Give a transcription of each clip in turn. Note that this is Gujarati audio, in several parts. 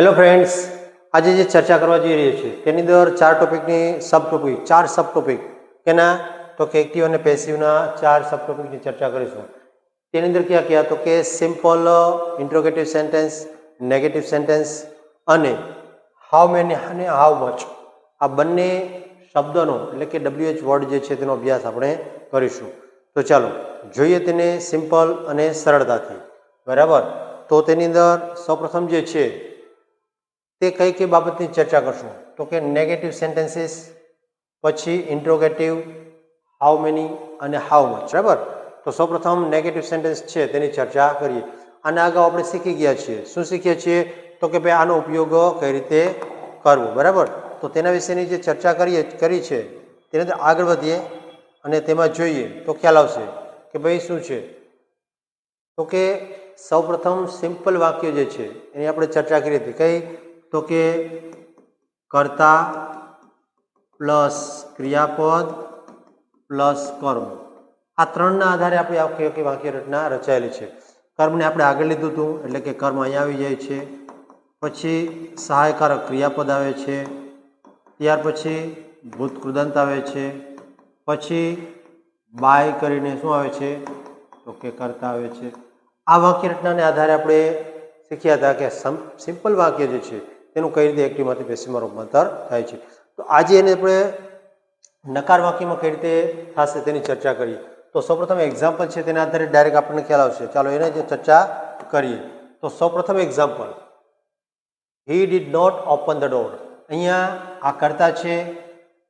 હેલો ફ્રેન્ડ્સ, આજે જે ચર્ચા કરવા જઈ રહી છે તેની અંદર ચાર ટોપિકની ચાર સબ ટોપિક કેના તો કે એક્ટિવ અને પેસિવના ચાર સબ ટોપિકની ચર્ચા કરીશું. તેની અંદર ક્યાં ક્યાં તો કે simple interrogative sentence, negative sentence અને હાઉ મેની અને હાઉ મચ આ બંને શબ્દોનો એટલે કે WH વર્ડ જે છે તેનો અભ્યાસ આપણે કરીશું. તો ચાલો જોઈએ તેને સિમ્પલ અને સરળતાથી. બરાબર, તો તેની અંદર સૌપ્રથમ જે છે તે કઈ કઈ બાબતની ચર્ચા કરશું તો કે નેગેટિવ સેન્ટેન્સીસ, પછી ઇન્ટ્રોગેટિવ, હાઉ મેની અને હાઉ મચ. બરાબર, તો સૌપ્રથમ નેગેટિવ સેન્ટેન્સ છે તેની ચર્ચા કરીએ. આના અગાઉ આપણે શીખી ગયા છીએ. શું શીખ્યા છીએ તો કે ભાઈ આનો ઉપયોગ કઈ રીતે કરવો. બરાબર, તો તેના વિશેની જે ચર્ચા કરી છે તેની અંદર આગળ વધીએ અને તેમાં જોઈએ તો ખ્યાલ આવશે કે ભાઈ શું છે તો કે સૌપ્રથમ સિમ્પલ વાક્ય જે છે એની આપણે ચર્ચા કરી હતી. કઈ તો કે કર્તા પ્લસ ક્રિયાપદ પ્લસ કર્મ, આ ત્રણના આધારે આપણી વાક્ય રચના રચાયેલી છે. કર્મને આપણે આગળ લીધું હતું એટલે કે કર્મ અહીંયા આવી જાય છે, પછી સહાયકારક ક્રિયાપદ આવે છે, ત્યાર પછી ભૂત કૃદંત આવે છે, પછી બાય કરીને શું આવે છે તો કે કર્તા આવે છે. આ વાક્ય રચનાને આધારે આપણે શીખ્યા હતા કે સિમ્પલ વાક્ય જે છે તેનું કઈ રીતે એક્ટિવમાંથી પેસિવમાં રૂપાંતર થાય છે. તો આજે એને આપણે નકાર વાક્યમાં કઈ રીતે થશે તેની ચર્ચા કરીએ. તો સૌપ્રથમ એક્ઝામ્પલ છે તેના આધારે ડાયરેક્ટ આપણને ખ્યાલ આવશે. ચાલો એને જે ચર્ચા કરીએ. તો સૌપ્રથમ example, he did not open the door. અહીંયા આ કર્તા છે,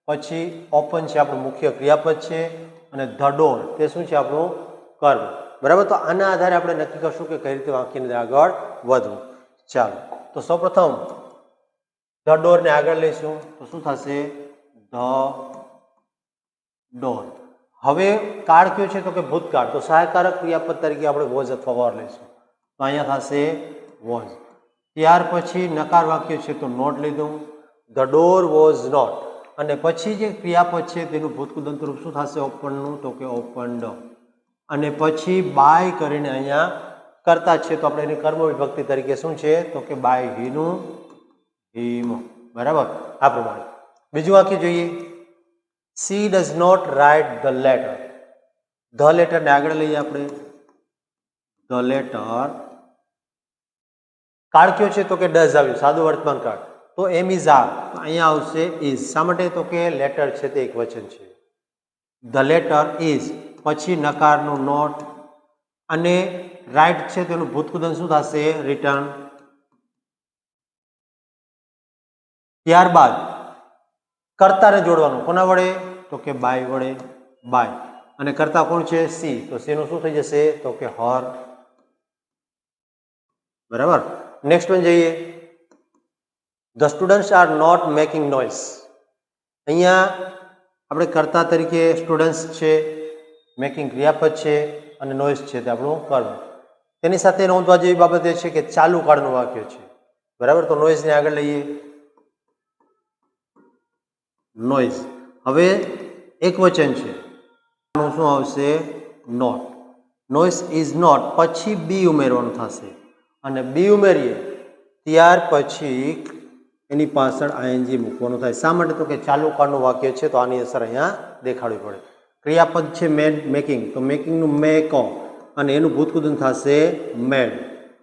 પછી ઓપન છે આપણું મુખ્ય ક્રિયાપદ છે, અને ધ ડોર તે શું છે આપણું કર્મ. બરાબર, તો આના આધારે આપણે નક્કી કરશું કે કઈ રીતે વાક્યની આગળ વધવું. ચાલો, તો સૌપ્રથમ ધ ડોરને આગળ લઈશું તો શું થશે ધ ડોર. હવે કાળ કયો છે તો કે ભૂતકાળ, તો સહાયકારક ક્રિયાપદ તરીકે આપણે વોઝ અથવા વર લઈશું તો અહીંયા થશે વોઝ. ત્યાર પછી નકાર વાક્ય છે તો નોટ લીધું, ધ ડોર વોઝ નોટ, અને પછી જે ક્રિયાપદ છે તેનું ભૂતકૃદંત રૂપ શું થશે ઓપનનું તો કે ઓપન્ડ, અને પછી બાય કરીને અહીંયા કરતા છે તો આપણે એની કર્મ વિભક્તિ તરીકે શું છે તો કે બાય હીનું હિમ. બરાબર, આ પ્રમાણે બીજું વાક્ય જોઈએ, she does not write the letter. The લેટરને આગળ લઈએ આપણે, ધ લેટર કાળ કયો છે તો કે ડઝ આવ્યું, સાદું વર્તમાન કાળ, તો એમ ઇઝ આ, અહીંયા આવશે ઇઝ. શા માટે તો કે લેટર છે તે એક વચન છે. ધ લેટર ઇઝ, પછી નકારનું નોટ, અને રાઇટ છે તેનું ભૂતકૃદંત શું થશે રિટર્ન. ત્યારબાદ કર્તાને જોડવાનું કોના વડે તો કે બાય વડે, બાય, અને કર્તા કોણ છે સી, તો સી નું શું થઈ જશે તો કે હર. બરાબર, નેક્સ્ટ વન જઈએ, the students are not making noise. અહીંયા આપણે કર્તા તરીકે સ્ટુડન્ટ્સ છે, મેકિંગ ક્રિયાપદ છે, અને નોઇઝ છે તે આપણું કર્મ. તેની સાથે નોંધવા જેવી બાબત એ છે કે ચાલુ કાળનું વાક્ય છે. બરાબર, તો નોઇઝને આગળ લઈએ, નોઇઝ. હવે એક વચન છે, શું આવશે નોટ. નોઇઝ ઇઝ નોટ, પછી બી ઉમેરવાનું થશે, અને બી ઉમેરીએ ત્યાર પછી એની પાછળ આઈએનજી મૂકવાનું થાય. શા માટે તો કે ચાલુ કાળનું વાક્ય છે તો આની અસર અહીંયા દેખાડવી પડે. ક્રિયાપદ છે મેકિંગ, તો મેકિંગનું મેક, અને એનું ભૂતકૃદંત થશે મેડ.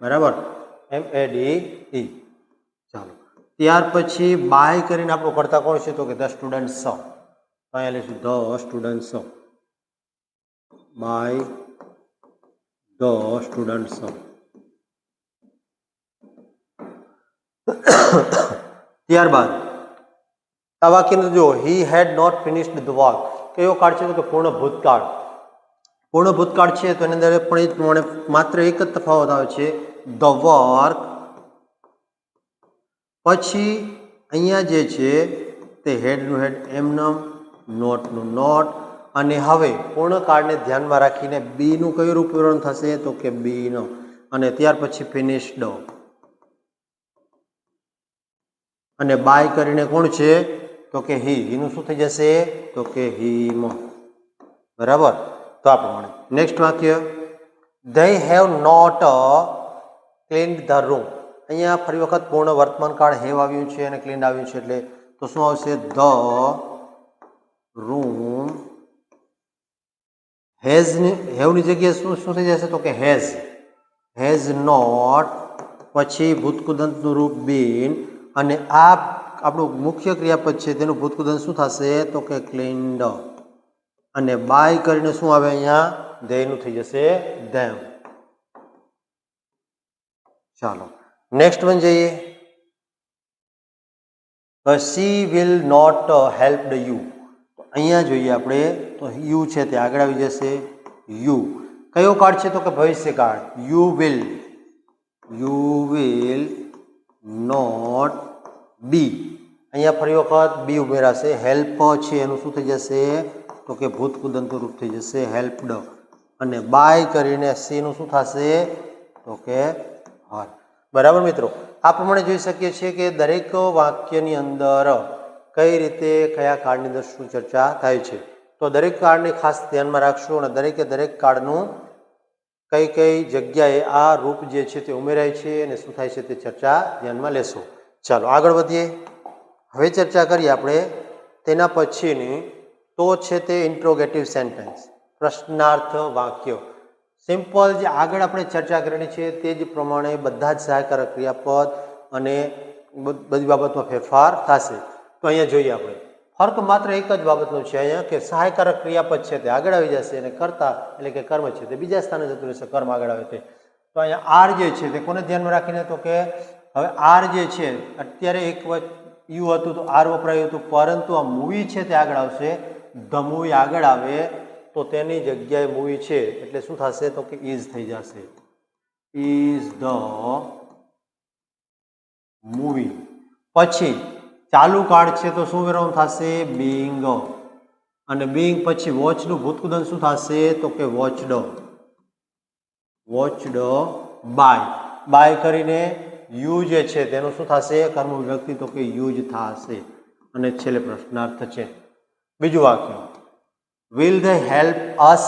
બરાબર, MADE. ચાલો, ત્યાર પછી બાય કરીને આપણું કરતા કોણ છે તો કે ધ સ્ટુડન્ટ્સ. તો અહીંયા લઈશું the students, by the students. ત્યારબાદ આ વાક્યનું જો he had not finished the work, કયો કાળ છે તો કે પૂર્ણ ભૂતકાળ. પૂર્ણ ભૂતકાળ છે તો એની અંદર પણ એ પ્રમાણે માત્ર એક જ તફાવત આવે છે, ધ વર્ક. પછી અહીંયા જે છે તે હેડનું હેડ એમનમ, નોટનું નોટ, અને હવે પૂર્ણકાળને ધ્યાનમાં રાખીને બીનું કયું રૂપ વિવરણ થશે તો કે બીનો, અને ત્યાર પછી ફિનિશ્ડ, અને બાય કરીને કોણ છે તો કે હી, હીનું શું થઈ જશે તો કે હિમ. બરાબર, તો આ પ્રમાણે નેક્સ્ટ વાક્ય, they have not cleaned the room. અહીંયા ફરી વખત પૂર્ણ વર્તમાન કાળ હેવ આવ્યું છે અને ક્લીન આવ્યું છે, એટલે તો શું આવશે? The room has. હેવની જગ્યાએ શું થઈ જશે? તો કે હેઝ નોટ, પછી ભૂતકૃદંતનું રૂપ બીન, અને આ આપણું મુખ્ય ક્રિયાપદ છે તેનું ભૂતકૃદંત શું થશે? તો કે ક્લીન્ડ, અને બાય કરીને શું આવે? અહીંયા ધેયનું થઈ જશે ધેમ. ચાલો નેક્સ્ટ વન જઈએ. She will not help you. અહીંયા જોઈએ આપણે તો યુ છે તે આગળ આવી જશે. યુ કયો કાળ છે? તો કે ભવિષ્ય કાળ. You will not be. અહીંયા ફરી વખત બી ઉમેરાશે. હેલ્પ છે એનું શું થઈ જશે? તો કે ભૂતકૃદંતનું રૂપ થઈ જશે હેલ્પડ, અને બાય કરીને સી નું શું થશે? તો કે હર. બરાબર મિત્રો, આ પ્રમાણે જોઈ શકીએ છીએ કે દરેક વાક્યની અંદર કઈ રીતે કયા કાળની અંદર શું ચર્ચા થાય છે. તો દરેક કાળને ખાસ ધ્યાનમાં રાખશું અને દરેક કાળનું કઈ કઈ જગ્યાએ આ રૂપ જે છે તે ઉમેરાય છે અને શું થાય છે તે ચર્ચા ધ્યાનમાં લેશું. ચાલો આગળ વધીએ. હવે ચર્ચા કરીએ આપણે તેના પછીની. તો છે તે ઇન્ટ્રોગેટિવ સેન્ટેન્સ, પ્રશ્નાર્થ વાક્ય. સિમ્પલ જે આગળ આપણે ચર્ચા કરેલી છે તે જ પ્રમાણે બધા જ સહાયકારક ક્રિયાપદ અને બધી બાબતમાં ફેરફાર થશે. તો અહીંયા જોઈએ આપણે ફર્ક માત્ર એક જ બાબતનો છે અહીંયા, કે સહાયકારક ક્રિયાપદ છે તે આગળ આવી જશે અને કર્તા એટલે કે કર્મ છે તે બીજા સ્થાને જતું રહેશે. કર્મ આગળ આવે તે. તો અહીંયા આર જે છે તે કોને ધ્યાનમાં રાખીને? તો કે હવે આર જે છે અત્યારે એક યુ હતું તો આર વપરાયું હતું, પરંતુ આ મૂવી છે તે આગળ આવશે. ધ મૂવી આગળ આવે તો તેની જગ્યાએ મૂવી છે એટલે શું થશે? તો કે ઇઝ થઈ જશે. Is the movie. પછી ચાલુ કાળ છે તો શું ઉમેરવાનું થશે? બીંગ, અને બીંગ પછી વોચનું ભૂતકૃદંત શું થશે? તો કે વોચડ બાય. બાય કરીને યુ જે છે તેનું શું થશે? કર્મ વિભક્તિ, તો કે યુઝ થશે. અને છેલ્લે પ્રશ્નાર્થ છે. બીજું વાક્ય, વિલ ધે હેલ્પ અસ.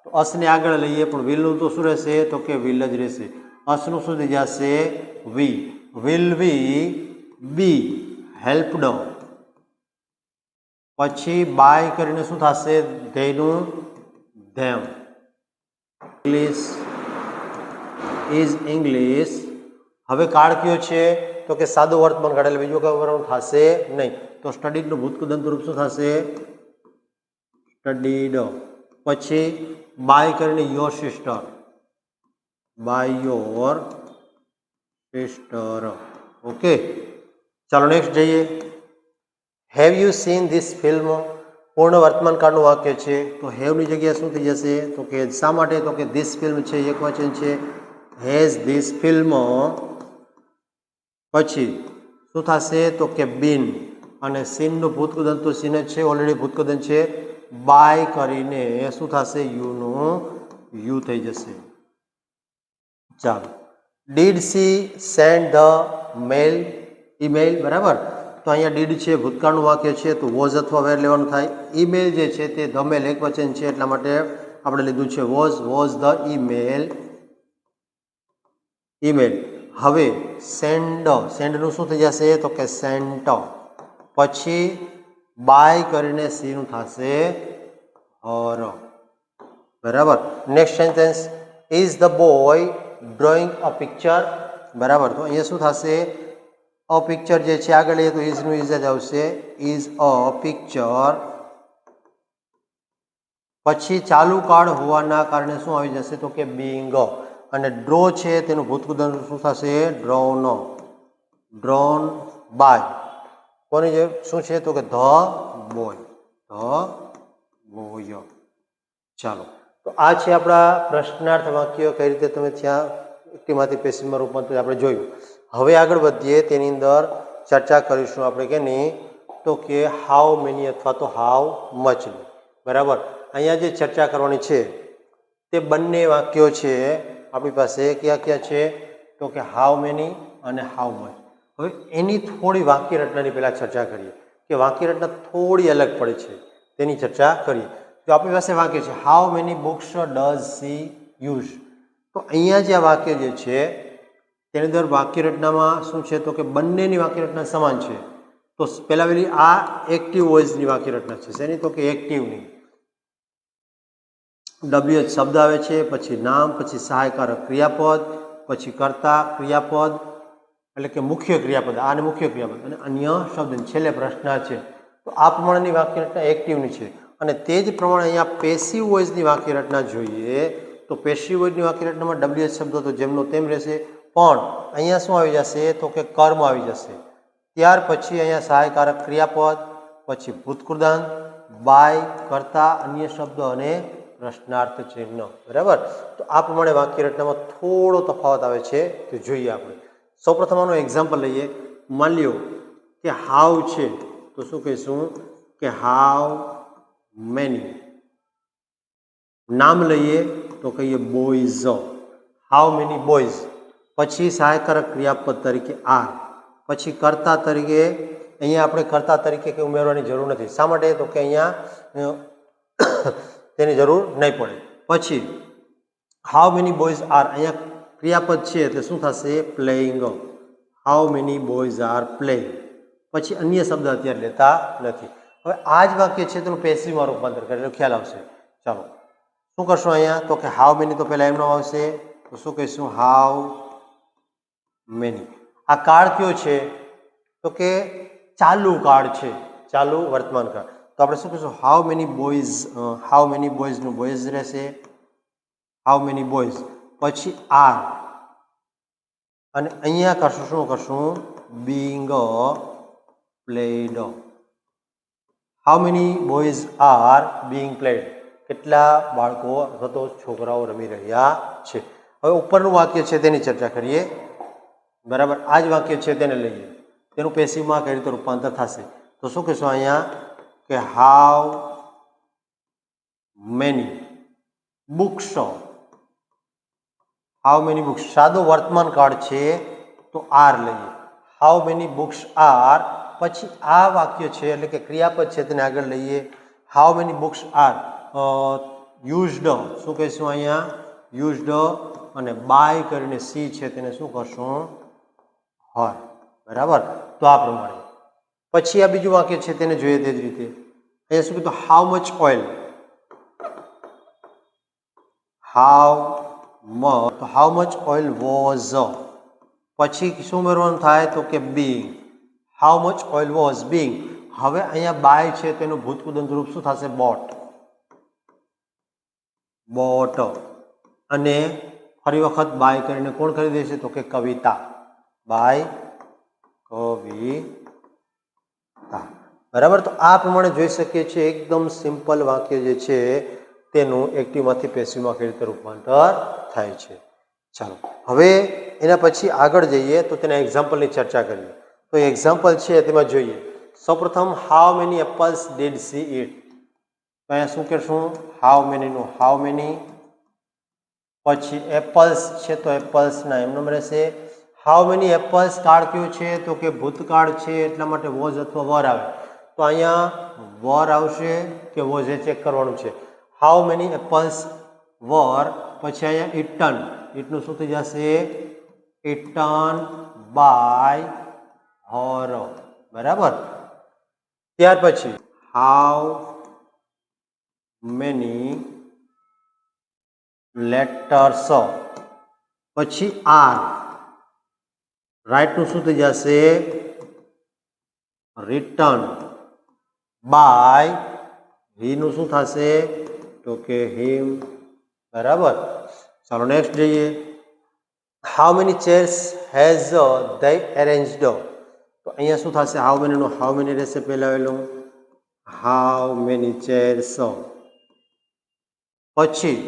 તો અસને આગળ લઈએ પણ વિલનું તો શું રહેશે? તો કે વિલ જ રહેશે. અસનું શું થઈ જશે? We. Will we be helped. પછી બાય કરીને શું થશે? ધેયનું ધેમ. English is English. હવે કાળ કયો છે? તો કે સાદું વર્તમાન કાળ, એટલે બીજું કયું કરવાનું થશે નહીં. તો સ્ટડીડનું ભૂતકૃદંતનું રૂપ શું થશે? સ્ટડીડ. પછી બાય કરીને your sister, by your sister. Okay, ચાલો નેક્સ્ટ જઈએ. Have you seen this film. પૂર્ણ વર્તમાન કાળનું વાક્ય છે તો હેવની જગ્યાએ શું થઈ જશે? તો કે શા માટે? તો કે ધીસ ફિલ્મ છે એક વચન છે. Has this film. પછી શું થશે? તો કે બીન, અને સીનનું ભૂતકૃદંત તો સીન જ છે, ઓલરેડી ભૂતકૃદંત છે. બાય કરીને શું થશે? યુનું યુ થઈ જશે. ચાલો, did she send the mail email. બરાબર, તો અહીંયા ડીડ છે ભૂતકાળનું વાક્ય છે તો વોઝ અથવા વેર લેવાનું થાય. ઈમેલ જે છે તે ધ મેલ એક વચન છે એટલા માટે આપણે લીધું છે વોઝ ધ ઈમેલ. હવે સેન્ડનું શું થઈ જશે? તો કે સેન્ટ. પછી બાય કરીને સી નું થશે હર. બરાબર. Next sentence, is the boy drawing a picture. બરાબર, તો અહીંયા શું થશે? અ પિક્ચર જે છે આગળ લઈએ તો ઇઝનું ઇઝ જ આવશે. Is a picture. પછી ચાલુ કાળ હોવાના કારણે શું આવી જશે? તો કે બીંગ, અને ડ્રો છે તેનું ભૂતકૃદંત શું થશે? ડ્રોન બાય કોની જે શું છે? તો કે ધ બોય. ચાલો, તો આ છે આપણા પ્રશ્નાર્થ વાક્ય. કઈ રીતે તમે ત્યાં એકટીમાંથી પેસિવમાં રૂપાંતર આપણે જોયું. હવે આગળ વધીએ, તેની અંદર ચર્ચા કરીશું આપણે કેની? તો કે હાઉ મેની અથવા તો હાઉ મચની. બરાબર, અહીંયા જે ચર્ચા કરવાની છે તે બંને વાક્યો છે આપણી પાસે. કયા છે? તો કે હાઉ મેની અને હાઉ મચ. હવે એની થોડી વાક્ય રચનાની પહેલાં ચર્ચા કરીએ કે વાક્ય રચના થોડી અલગ પડે છે, તેની ચર્ચા કરીએ. તો આપણી પાસે વાક્ય છે how many books does she use. તો અહીંયા જે આ વાક્ય જે છે તેની અંદર વાક્ય રચનામાં શું છે તો કે બંનેની વાક્ય રચના સમાન છે. તો પહેલા વેલી આ એક્ટિવ વોઇસની વાક્ય રચના છે. શેની તો કે એક્ટિવની. WH શબ્દ આવે છે, પછી નામ, પછી સહાયકારક ક્રિયાપદ, પછી કર્તા ક્રિયાપદ એટલે કે મુખ્ય ક્રિયાપદ, આને મુખ્ય ક્રિયાપદ અને અન્ય શબ્દ, છેલ્લે પ્રશ્ન છે. તો આ પ્રમાણેની વાક્ય રચના એક્ટિવની છે. અને તે જ પ્રમાણે અહીંયા પેસિવ વોઇસની વાક્ય રચના જોઈએ તો પેસિવ વોઇસની વાક્ય રચનામાં WH શબ્દ તો જેમનો તેમ રહેશે, પણ અહીંયા શું આવી જશે તો કે કર્મ આવી જશે. ત્યાર પછી અહીંયા સહાયકારક ક્રિયાપદ, પછી ભૂતકૃદાંત, બાય, કર્તા, અન્ય શબ્દ અને પ્રશ્નાર્થ ચિહ્ન. બરાબર. તો આ પ્રમાણે વાક્ય રચનામાં થોડો તફાવત આવે છે તે જોઈએ આપણે. સૌપ્રથમ આનું એક્ઝામ્પલ લઈએ. માની લ્યો કે હાવ છે તો શું કહીશું કે હાવ મેની. નામ લઈએ તો કહીએ બોયઝ, હાવ મેની બોયઝ. પછી સહાયકારક ક્રિયાપદ તરીકે આર. પછી કર્તા તરીકે અહીંયા આપણે કર્તા તરીકે કંઈ ઉમેરવાની જરૂર નથી. શા માટે તો કે અહીંયા તેની જરૂર નહીં પડે. પછી હાઉ મેની બોયઝ આર, અહીંયા ક્રિયાપદ છે એટલે શું થશે playing. How many boys are playing. પછી અન્ય શબ્દ અત્યારે લેતા નથી. હવે આ જ વાક્ય છે તેનું પેસિવમાં રૂપાંતર કરે એટલે ખ્યાલ આવશે. ચાલો શું કરશું અહીંયા તો કે હાઉ મેની તો પહેલાં એમનો આવશે તો શું કહીશું હાઉ મેની. આ કાળ કયો છે તો કે ચાલુ કાળ છે, ચાલુ વર્તમાન કાળ. તો આપણે શું કહીશું how many boys, how many બોયઝનું બોયઝ રહેશે, હાઉ મેની બોયઝ. પછી આર અને અહીંયા કરશું શું કરશું being played. How many boys are being played, કેટલા બાળકો અથવા તો છોકરાઓ રમી રહ્યા છે. હવે ઉપરનું વાક્ય છે તેની ચર્ચા કરીએ. બરાબર. આ જ વાક્ય છે તેને લઈએ, તેનું પેસિવમાં કઈ રીતે રૂપાંતર થશે. તો શું કહીશું અહીંયા કે how many books, how many books. સાદો વર્તમાન કાળ છે તો આર લઈએ, હાઉ મેની બુક્સ આર. પછી આ વાક્ય છે એટલે કે ક્રિયાપદ છે તેને આગળ લઈએ, how many books are used. શું કહીશું અહીંયા યુઝડ અને બાય કરીને સી છે તેને શું કરશું હર. બરાબર. તો આ પ્રમાણે પછી આ બીજું વાક્ય છે તેને જોઈએ તે જ રીતે. અહીંયા શું કીધું how much oil, how much, તો હાઉ મચ ઓઇલ વોઝ. પછી શું ઉમેરવાનું થાય તો કે being, how much oil was being. હવે અહીંયા બાય છે તેનું ભૂતકૃદંત રૂપ શું થશે બોટ, બોટ. અને ફરી વખત બાય કરીને કોણ ખરીદે છે તો કે કવિતા, બાય કવિતા. બરાબર. તો આ પ્રમાણે જોઈ શકીએ છીએ એકદમ સિમ્પલ વાક્ય જે છે તેનું એક્ટિવમાંથી પેસિવમાં કઈ રીતે રૂપાંતર થાય છે. ચાલો હવે એના પછી આગળ જઈએ તો તેના એક્ઝામ્પલની ચર્ચા કરીએ. તો એક્ઝામ્પલ છે તેમાં જોઈએ. સૌપ્રથમ how many apples did she it. તો અહીંયા શું કહેશું હાઉ મેનીનું હાઉ મેની. પછી એપલ્સ છે તો એપલ્સના એમનેમ રહેશે. હાઉ મેની એપલ્સ કાળ કયો છે તો કે ભૂતકાળ છે એટલા માટે વોઝ અથવા વર આવે. તો અહીંયા વર આવશે કે વોઝ એ ચેક કરવાનું છે. હાઉ મેની એપલ્સ વર. પછી અહીંયા ઇટન, ઇટનું શું થઈ જશે ઇટન બાય હર. બરાબર. ત્યાર પછી હાઉ મેની લેટર્સ. પછી આર રાઈટનું શું થઈ જશે રિટર્ન બાય હીનું શું થશે તો કે હિમ. બરાબર. ચાલો નેક્સ્ટ જઈએ. How many chairs has they arranged. તો અહીંયા શું થશે હાઉ મેનીનું હાઉ મેની રહેશે પહેલા આવેલું હાઉ મેની ચેર્સ. પછી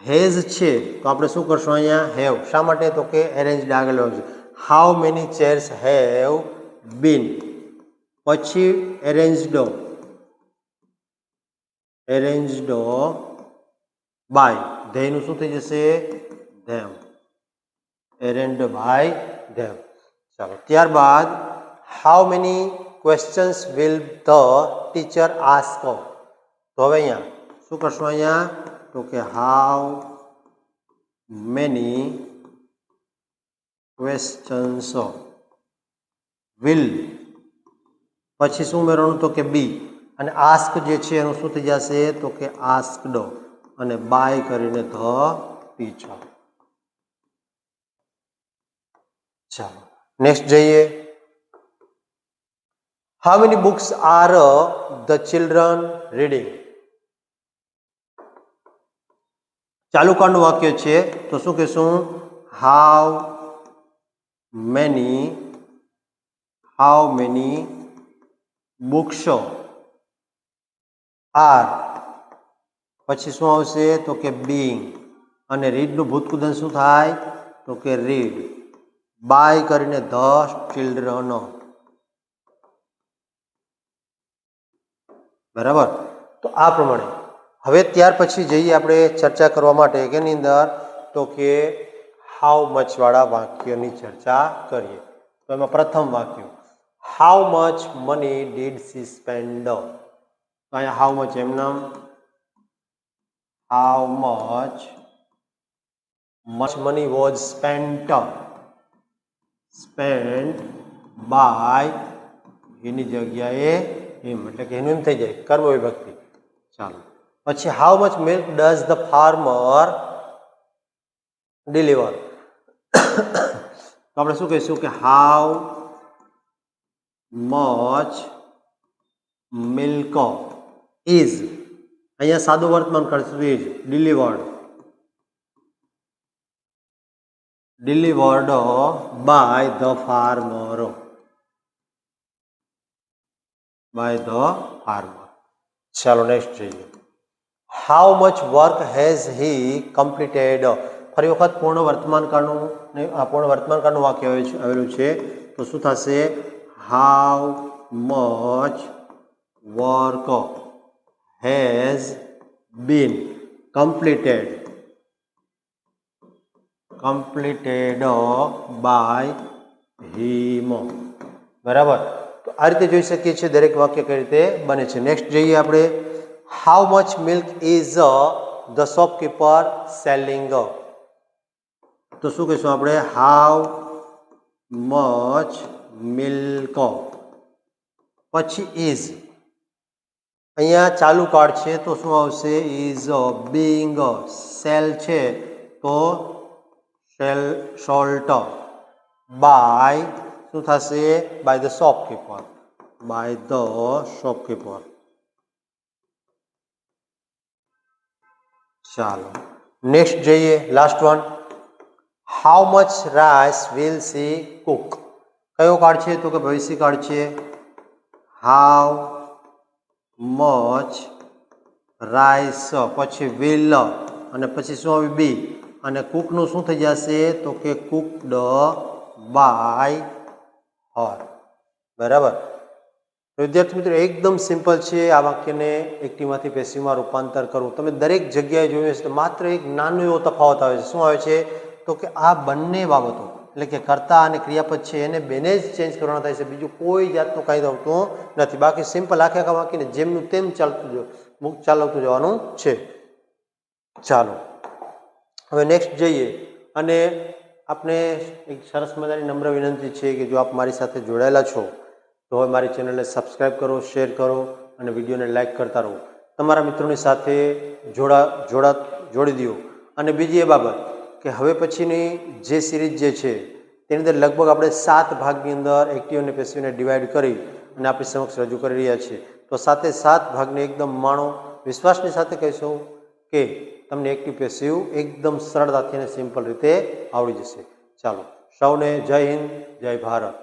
હેઝ છે તો આપણે શું કરશું અહીંયા હેવ. શા માટે તો કે અરેન્જડ આગળ આવશે. How many chairs have been. પછી અરેન્જડ, અરેન્જડ બાય ધેયનું શું થઈ જશે ધેમ, અરેન્જડ બાય ધેમ. ચાલો ત્યારબાદ how many questions will the teacher ask. તો હવે અહીંયા શું કરશું અહીંયા તો કે હાઉ મેની ક્વેશ્ચન્સ વિલ પછી શું ઉમેરવાનું તો કે બી અને આસ્ક જે છે એનું શું થઈ જશે તો કે આસ્કડ અને બાય કરીને ધ ટીચર. ચાલો નેક્સ્ટ જઈએ. How many books are the children reading? ચાલુ કાળનું વાક્ય છે તો શું કહેશું? હાઉ મેની બુક્સ આર પછી શું આવશે તો કે બીંગ અને રીડનું ભૂતકૃદન શું થાય તો કે રીડ બાય કરીને ધ ચિલ્ડ્રન. બરાબર. તો આ પ્રમાણે હવે ત્યાર પછી જઈએ આપણે ચર્ચા કરવા માટે કેની અંદર તો કે હાઉ મચ વાળા વાક્યની ચર્ચા કરીએ. તો એમાં પ્રથમ વાક્ય how much money did she spend? તો અહીંયા હાઉ મચ એમનામ how much money was spent by એની જગ્યાએ હિમ એટલે કે એનું એમ થઈ જાય કર્મ વિભક્તિ. ચાલો પછી how much milk does the farmer deliver? તો આપણે શું કહીશું કે હાઉ મચ મિલ્ક ઇઝ અહીંયા સાદું વર્તમાન કરશું is delivered by the farmer ચાલો નેક્સ્ટ જોઈએ. How much work has he completed? ફરી વખત પૂર્ણ વર્તમાન કાળનું વાક્ય આવેલું છે તો શું થશે? How much work has been completed by him. બરાબર. તો આ રીતે જોઈ શકીએ છીએ દરેક વાક્ય કઈ રીતે બને છે. નેક્સ્ટ જઈએ આપણે. How much milk is the shopkeeper selling? તો શું કહીશું આપણે? હાઉ મચ મિલ્ક પછી ઇઝ અહીંયા ચાલુ કાળ છે તો શું આવશે? ઇઝ બીંગ સેલ છે તો સોલ્ટ બાય શું થશે? By the shopkeeper. ચાલો નેક્સ્ટ જઈએ. Last one. How much rice will she cook? કયો કાળ છે તો કે ભવિષ્ય કાળ છે. હાઉ મચ રાઈસ પછી વિલ અને પછી શું આવ્યું? બી અને કુકનું શું થઈ જશે તો કે કુકડ બાય હર. બરાબર. વિદ્યાર્થી મિત્રો એકદમ સિમ્પલ છે આ વાક્યને એક્ટિવમાંથી પેસિવમાં રૂપાંતર કરવું. તમે દરેક જગ્યાએ જોયું હશે તો માત્ર એક નાનો એવો તફાવત આવે છે. શું આવે છે તો કે આ બંને બાબતો એટલે કે કર્તા અને ક્રિયાપદ છે એને બેને જ ચેન્જ કરવાના થાય છે. બીજું કોઈ જાતનું કાંઈ આવતું નથી. બાકી સિમ્પલ આખા વાક્યને જેમનું તેમ ચાલતું જવાનું છે. ચાલો હવે નેક્સ્ટ જઈએ અને આપણે એક સરસ મજાની નમ્ર વિનંતી છે કે જો આપ મારી સાથે જોડાયેલા છો તો હવે મારી ચેનલને સબસ્ક્રાઈબ કરો, શેર કરો અને વિડીયોને લાઈક કરતા રહો. તમારા મિત્રોની સાથે જોડી દો. અને બીજી એ બાબત કે હવે પછીની જે સિરીઝ જે છે તેની અંદર લગભગ આપણે 7 ભાગની અંદર એક્ટિવ અને પેસિવને ડિવાઈડ કરી અને આપણી સમક્ષ રજૂ કરી રહ્યા છીએ. તો 7 ભાગને એકદમ માણો. વિશ્વાસની સાથે કહીશું કે તમને એક્ટિવ પેસિવ એકદમ સરળતાથી અને સિમ્પલ રીતે આવડી જશે. ચાલો સૌને જય હિન્દ, જય ભારત.